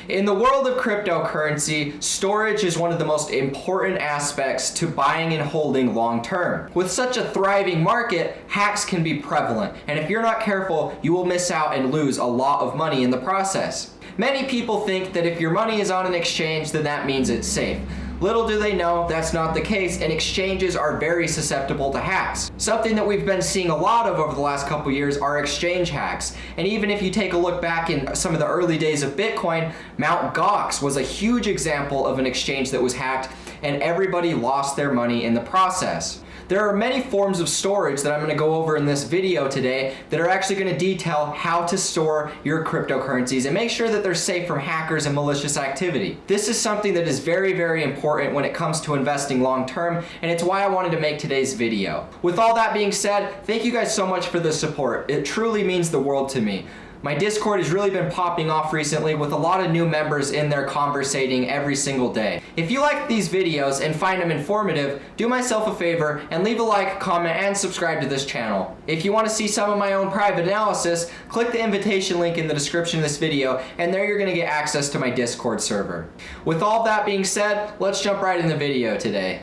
In the world of cryptocurrency, storage is one of the most important aspects to buying and holding long term. With such a thriving market, hacks can be prevalent, and if you're not careful, you will miss out and lose a lot of money in the process. Many people think that if your money is on an exchange, then that means it's safe. Little do they know that's not the case, and exchanges are very susceptible to hacks. Something that we've been seeing a lot of over the last couple years are exchange hacks. And even if you take a look back in some of the early days of Bitcoin, Mt. Gox was a huge example of an exchange that was hacked, and everybody lost their money in the process. There are many forms of storage that I'm going to go over in this video today that are actually going to detail how to store your cryptocurrencies and make sure that they're safe from hackers and malicious activity. This is something that is very, very important when it comes to investing long term, and it's why I wanted to make today's video. With all that being said, thank you guys so much for the support. It truly means the world to me. My Discord has really been popping off recently with a lot of new members in there conversating every single day. If you like these videos and find them informative, do myself a favor and leave a like, comment, and subscribe to this channel. If you want to see some of my own private analysis, click the invitation link in the description of this video, and there you're going to get access to my Discord server. With all that being said, let's jump right in the video today.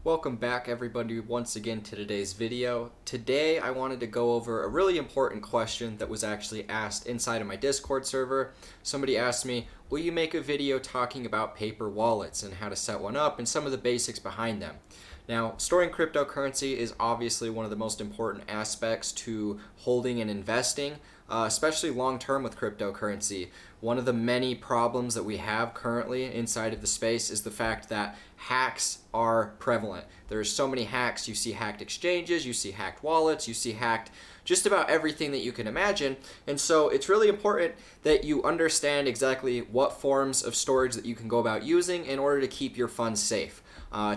Welcome back everybody once again to today's video. Today I wanted to go over a really important question that was actually asked inside of my Discord server. Somebody asked me, will you make a video talking about paper wallets and how to set one up and some of the basics behind them? Now, storing cryptocurrency is obviously one of the most important aspects to holding and investing, especially long-term with cryptocurrency. One of the many problems that we have currently inside of the space is the fact that hacks are prevalent. There's so many hacks. You see hacked exchanges, you see hacked wallets, you see hacked just about everything that you can imagine. And so it's really important that you understand exactly what forms of storage that you can go about using in order to keep your funds safe.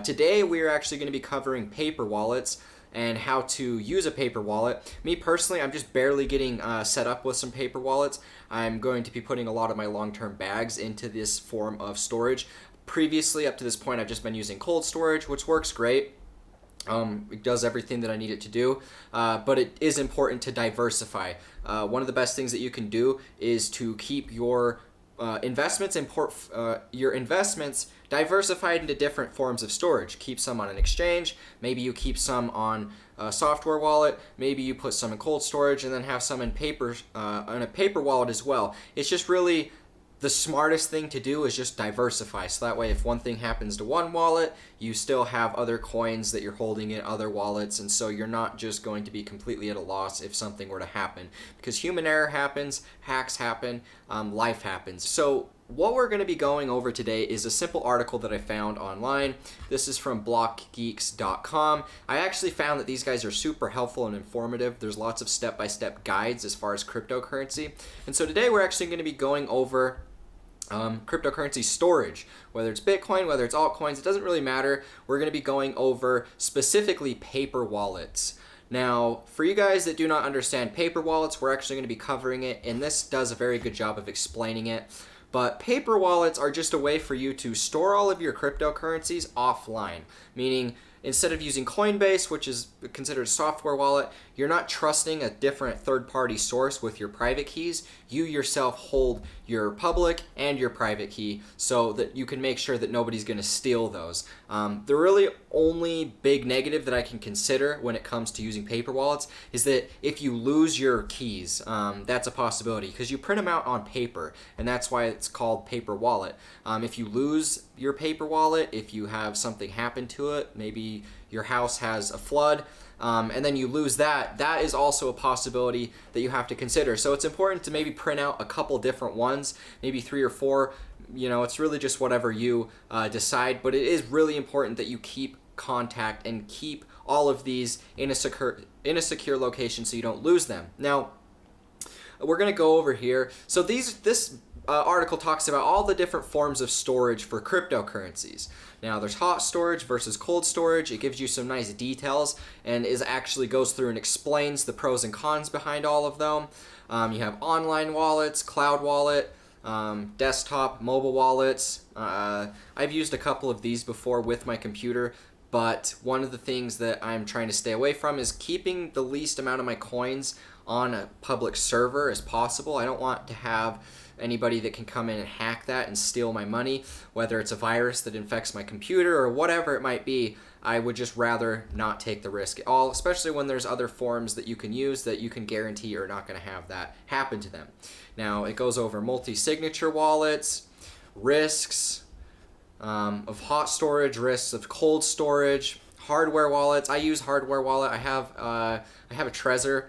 Today we're actually going to be covering paper wallets and how to use a paper wallet. Me personally, I'm just barely getting set up with some paper wallets. I'm going to be putting a lot of my long-term bags into this form of storage. Previously, up to this point, I've just been using cold storage, which works great. It does everything that I need it to do, but it is important to diversify. One of the best things that you can do is to keep your investments diversified into different forms of storage. Keep some on an exchange, maybe you keep some on a software wallet, maybe you put some in cold storage and then have some in on a paper wallet as well. It's just really the smartest thing to do is just diversify. So that way if one thing happens to one wallet, you still have other coins that you're holding in other wallets, and so you're not just going to be completely at a loss if something were to happen. Because human error happens, hacks happen, life happens. So what we're going to be going over today is a simple article that I found online. This is from blockgeeks.com. I actually found that these guys are super helpful and informative. There's lots of step-by-step guides as far as cryptocurrency. And so today we're actually going to be going over cryptocurrency storage, whether it's Bitcoin, whether it's altcoins, it doesn't really matter. We're going to be going over specifically paper wallets. Now, for you guys that do not understand paper wallets, we're actually going to be covering it, and this does a very good job of explaining it. But paper wallets are just a way for you to store all of your cryptocurrencies offline, meaning instead of using Coinbase, which is considered a software wallet, you're not trusting a different third-party source with your private keys. You yourself hold your public and your private key so that you can make sure that nobody's going to steal those. The really only big negative that I can consider when it comes to using paper wallets is that if you lose your keys, that's a possibility because you print them out on paper, and that's why it's called paper wallet. If you lose your paper wallet, if you have something happen to it, maybe your house has a flood, and then you lose that, that is also a possibility that you have to consider. So it's important to maybe print out a couple different ones, maybe 3 or 4. You know, it's really just whatever you decide, but it is really important that you keep contact and keep all of these in a secure location so you don't lose them. Now, we're going to go over here. So this article talks about all the different forms of storage for cryptocurrencies. Now there's hot storage versus cold storage. It gives you some nice details and actually goes through and explains the pros and cons behind all of them. You have online wallets, cloud wallet, desktop, mobile wallets. I've used a couple of these before with my computer. but one of the things that I'm trying to stay away from is keeping the least amount of my coins on a public server as possible. I don't want to have anybody that can come in and hack that and steal my money, whether it's a virus that infects my computer or whatever it might be. I would just rather not take the risk at all, especially when there's other forms that you can use that you can guarantee are not going to have that happen to them. Now, it goes over multi-signature wallets, risks of hot storage, risks of cold storage, hardware wallets. I use hardware wallet. I have a Trezor,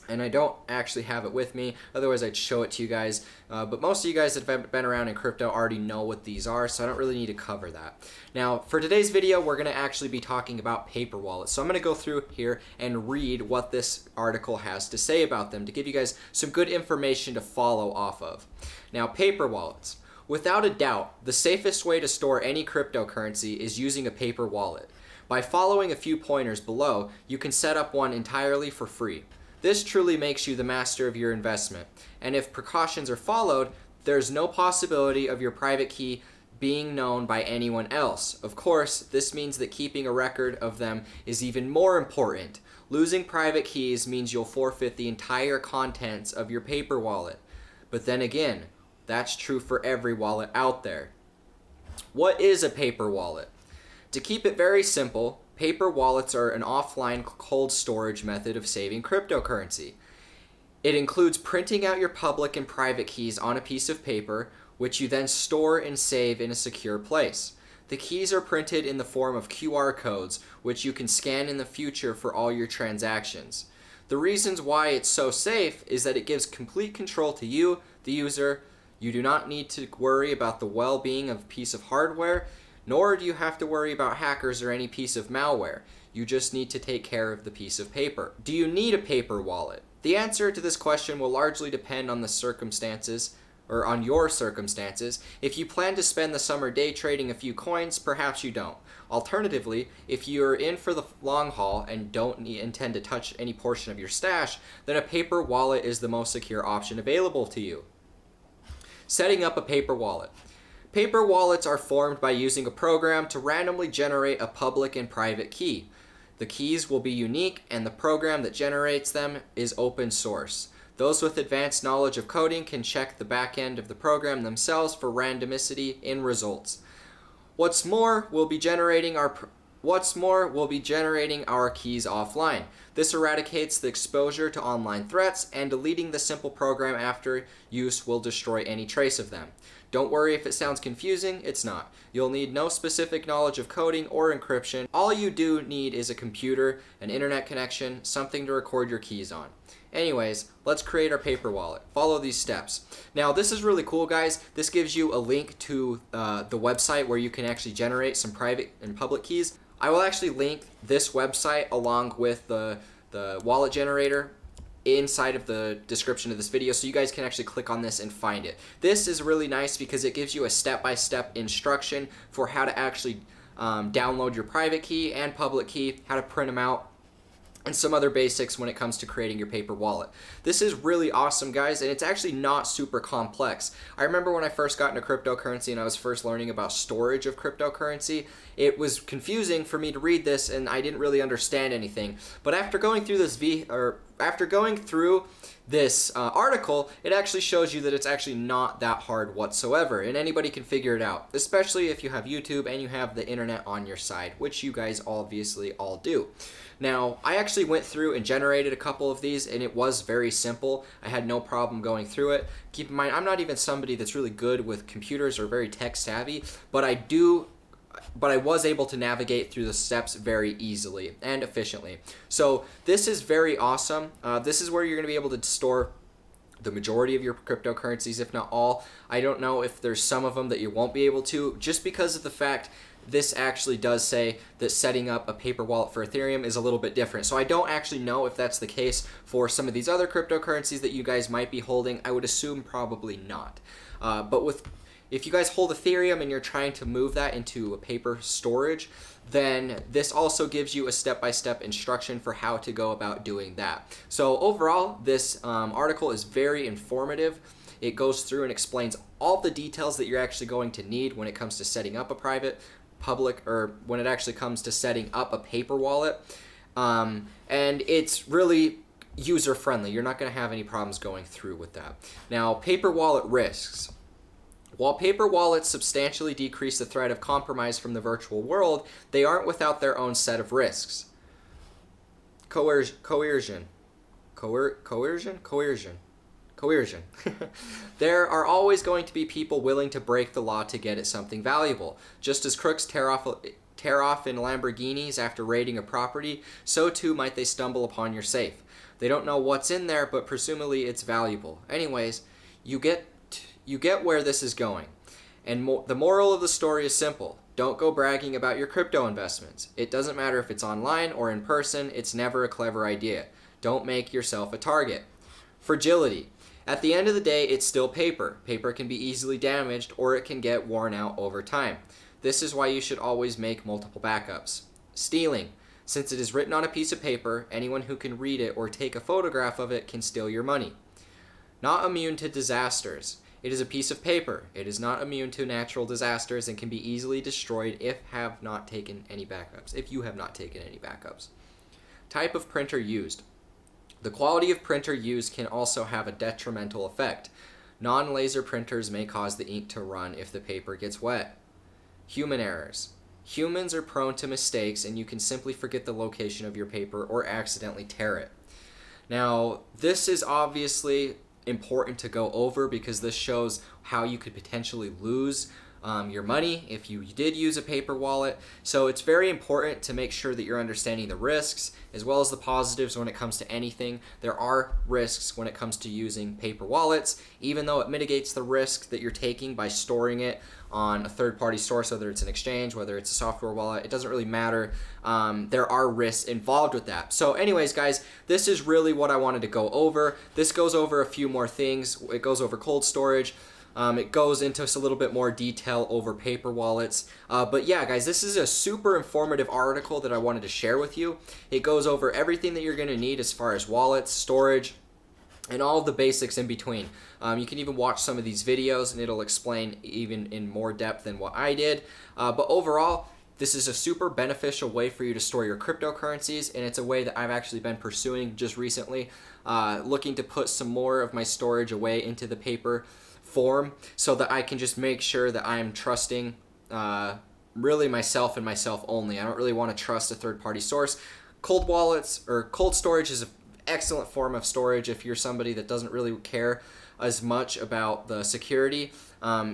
and I don't actually have it with me. Otherwise, I'd show it to you guys. But most of you guys that have been around in crypto already know what these are, so I don't really need to cover that. Now, for today's video, we're going to actually be talking about paper wallets. So I'm going to go through here and read what this article has to say about them to give you guys some good information to follow off of. Now, paper wallets. Without a doubt, the safest way to store any cryptocurrency is using a paper wallet. By following a few pointers below, you can set up one entirely for free. This truly makes you the master of your investment, and if precautions are followed, there's no possibility of your private key being known by anyone else. Of course, this means that keeping a record of them is even more important. Losing private keys means you'll forfeit the entire contents of your paper wallet. But then again, that's true for every wallet out there. What is a paper wallet? To keep it very simple, paper wallets are an offline cold storage method of saving cryptocurrency. It includes printing out your public and private keys on a piece of paper, which you then store and save in a secure place. The keys are printed in the form of QR codes, which you can scan in the future for all your transactions. The reasons why it's so safe is that it gives complete control to you, the user. You do not need to worry about the well-being of a piece of hardware, nor do you have to worry about hackers or any piece of malware. You just need to take care of the piece of paper. Do you need a paper wallet? The answer to this question will largely depend on the circumstances, or on your circumstances. If you plan to spend the summer day trading a few coins, perhaps you don't. Alternatively, if you're in for the long haul and don't intend to touch any portion of your stash, then a paper wallet is the most secure option available to you. Setting up a paper wallet. Paper wallets are formed by using a program to randomly generate a public and private key. The keys will be unique, and the program that generates them is open source. Those with advanced knowledge of coding can check the back end of the program themselves for randomicity in results. What's more, we'll be generating our keys offline. This eradicates the exposure to online threats, and deleting the simple program after use will destroy any trace of them. Don't worry if it sounds confusing, it's not. You'll need no specific knowledge of coding or encryption. All you do need is a computer, an internet connection, something to record your keys on. Anyways, let's create our paper wallet. Follow these steps. Now, this is really cool, guys. This gives you a link to the website where you can actually generate some private and public keys. I will actually link this website along with the wallet generator inside of the description of this video, so you guys can actually click on this and find it. This is really nice because it gives you a step-by-step instruction for how to actually download your private key and public key, how to print them out, and some other basics when it comes to creating your paper wallet. This is really awesome, guys, and it's actually not super complex. I remember when I first got into cryptocurrency and I was first learning about storage of cryptocurrency, it was confusing for me to read this and I didn't really understand anything. But after going through this article, it actually shows you that it's actually not that hard whatsoever, and anybody can figure it out, especially if you have YouTube and you have the internet on your side, which you guys obviously all do. Now, I actually went through and generated a couple of these, and it was very simple. I had no problem going through it. Keep in mind, I'm not even somebody that's really good with computers or very tech savvy, but I was able to navigate through the steps very easily and efficiently. So this is very awesome. This is where you're going to be able to store the majority of your cryptocurrencies, if not all. I don't know if there's some of them that you won't be able to, just because of the fact this actually does say that setting up a paper wallet for Ethereum is a little bit different. So I don't actually know if that's the case for some of these other cryptocurrencies that you guys might be holding. I would assume probably not. If you guys hold Ethereum and you're trying to move that into a paper storage, then this also gives you a step-by-step instruction for how to go about doing that. So overall, this article is very informative. It goes through and explains all the details that you're actually going to need when it comes to setting up a private public, or when it actually comes to setting up a paper wallet. And it's really user friendly. You're not going to have any problems going through with that. Now, paper wallet risks. While paper wallets substantially decrease the threat of compromise from the virtual world, they aren't without their own set of risks. Coercion. There are always going to be people willing to break the law to get at something valuable. Just as crooks tear off in Lamborghinis after raiding a property, so too might they stumble upon your safe. They don't know what's in there, but presumably it's valuable. Anyways, you get where this is going. And the moral of the story is simple. Don't go bragging about your crypto investments. It doesn't matter if it's online or in person, it's never a clever idea. Don't make yourself a target. Fragility. At the end of the day, it's still paper. Paper can be easily damaged or it can get worn out over time. This is why you should always make multiple backups. Stealing. Since it is written on a piece of paper, anyone who can read it or take a photograph of it can steal your money. Not immune to disasters. It is a piece of paper. It is not immune to natural disasters and can be easily destroyed if you have not taken any backups. Type of printer used. The quality of printer used can also have a detrimental effect. Non-laser printers may cause the ink to run if the paper gets wet. Human errors. Humans are prone to mistakes, and you can simply forget the location of your paper or accidentally tear it. Now, this is obviously important to go over because this shows how you could potentially lose your money if you did use a paper wallet. So it's very important to make sure that you're understanding the risks as well as the positives when it comes to anything. There are risks when it comes to using paper wallets, even though it mitigates the risk that you're taking by storing it on a third-party source, whether it's an exchange, whether it's a software wallet. It doesn't really matter. There are risks involved with that. So anyways, guys, this is really what I wanted to go over. This goes over a few more things. It goes over cold storage. It goes into a little bit more detail over paper wallets. But yeah, guys, this is a super informative article that I wanted to share with you. It goes over everything that you're going to need as far as wallets, storage, and all of the basics in between. You can even watch some of these videos and it'll explain even in more depth than what I did. But overall, this is a super beneficial way for you to store your cryptocurrencies, and it's a way that I've actually been pursuing just recently, looking to put some more of my storage away into the paper form so that I can just make sure that I'm trusting really myself and myself only. I don't really want to trust a third-party source. Cold wallets or cold storage is an excellent form of storage if you're somebody that doesn't really care as much about the security.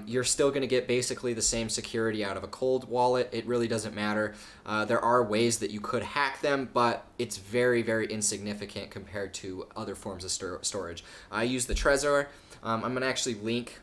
You're still going to get basically the same security out of a cold wallet. It really doesn't matter. There are ways that you could hack them, but it's very, very insignificant compared to other forms of storage. I use the Trezor. I'm going to actually link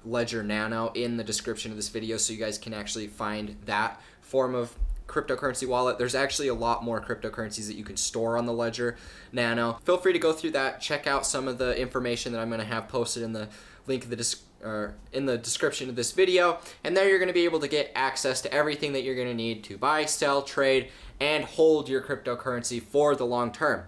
Ledger Nano in the description of this video so you guys can actually find that form of cryptocurrency wallet. There's actually a lot more cryptocurrencies that you can store on the Ledger Nano. Feel free to go through that, check out some of the information that I'm going to have posted in the link in the description of this video, and there you're going to be able to get access to everything that you're going to need to buy, sell, trade, and hold your cryptocurrency for the long term.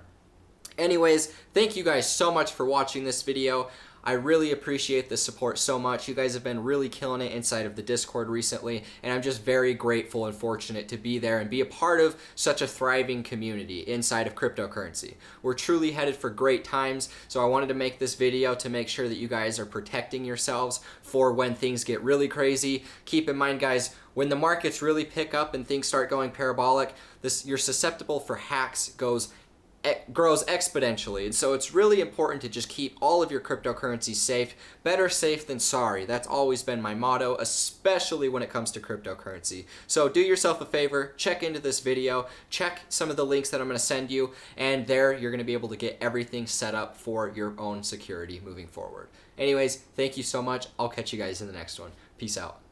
Anyways, thank you guys so much for watching this video. I really appreciate the support so much. You guys have been really killing it inside of the Discord recently, and I'm just very grateful and fortunate to be there and be a part of such a thriving community inside of cryptocurrency. We're truly headed for great times, so I wanted to make this video to make sure that you guys are protecting yourselves for when things get really crazy. Keep in mind, guys, when the markets really pick up and things start going parabolic, you're susceptible for hacks grows exponentially, and so it's really important to just keep all of your cryptocurrencies safe. Better safe than sorry. That's always been my motto, especially when it comes to cryptocurrency. So do yourself a favor, check into this video, check some of the links that I'm going to send you, and there you're going to be able to get everything set up for your own security moving forward. Anyways, thank you so much. I'll catch you guys in the next one. Peace out.